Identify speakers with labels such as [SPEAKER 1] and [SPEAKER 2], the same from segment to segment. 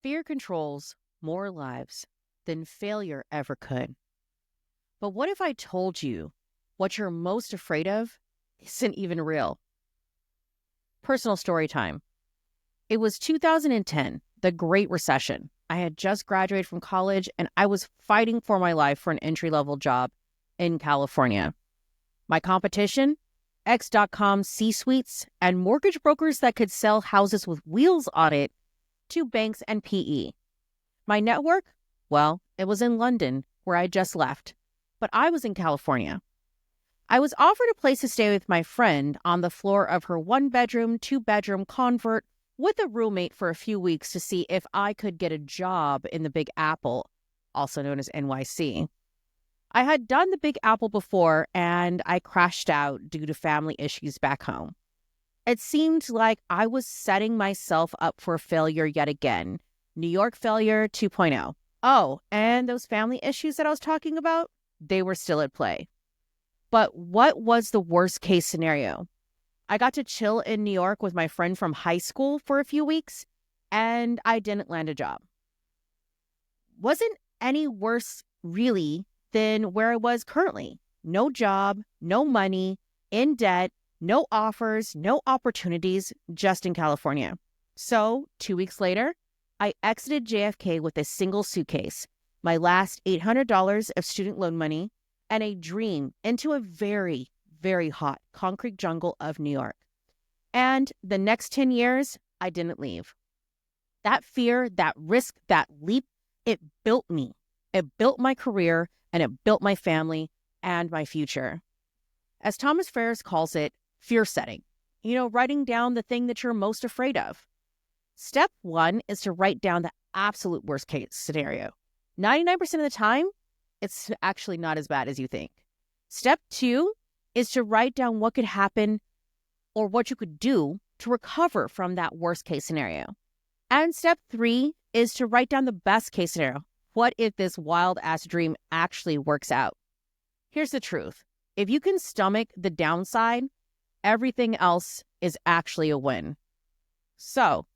[SPEAKER 1] Fear controls more lives than failure ever could. But what if I told you what you're most afraid of isn't even real? Personal story time. It was 2010, the Great Recession. I had just graduated from college and I was fighting for my life for an entry-level job in California. My competition? X.com C-suites and mortgage brokers that could sell houses with wheels on it to banks and PE. My network? Well, it was in London, where I just left, but I was in California. I was offered a place to stay with my friend on the floor of her one-bedroom, two-bedroom convert with a roommate for a few weeks to see if I could get a job in the Big Apple, also known as NYC. I had done the Big Apple before, and I crashed out due to family issues back home. It seemed like I was setting myself up for failure yet again. New York failure 2.0. Oh, and those family issues that I was talking about, they were still at play. But what was the worst case scenario? I got to chill in New York with my friend from high school for a few weeks, and I didn't land a job. Wasn't any worse, really, than where I was currently. No job, no money, in debt, no offers, no opportunities, just in California. So 2 weeks later, I exited JFK with a single suitcase, my last $800 of student loan money, and a dream into a very, very hot concrete jungle of New York. And the next 10 years, I didn't leave. That fear, that risk, that leap, it built me. It built my career, and it built my family and my future. As Thomas Ferriss calls it, fear setting. Writing down the thing that you're most afraid of. Step 1 is to write down the absolute worst case scenario. 99% of the time, it's actually not as bad as you think. Step 2 is to write down what could happen or what you could do to recover from that worst case scenario. And step 3 is to write down the best case scenario. What if this wild-ass dream actually works out? Here's the truth. If you can stomach the downside, everything else is actually a win. So,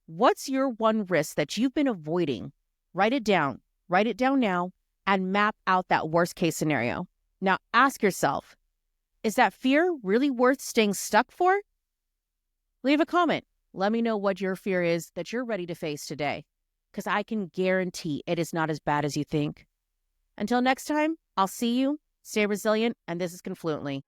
[SPEAKER 1] what's your one risk that you've been avoiding? Write it down. Write it down now and map out that worst-case scenario. Now, ask yourself, is that fear really worth staying stuck for? Leave a comment. Let me know what your fear is that you're ready to face today, because I can guarantee it is not as bad as you think. Until next time, I'll see you. Stay resilient, and this is Confluently.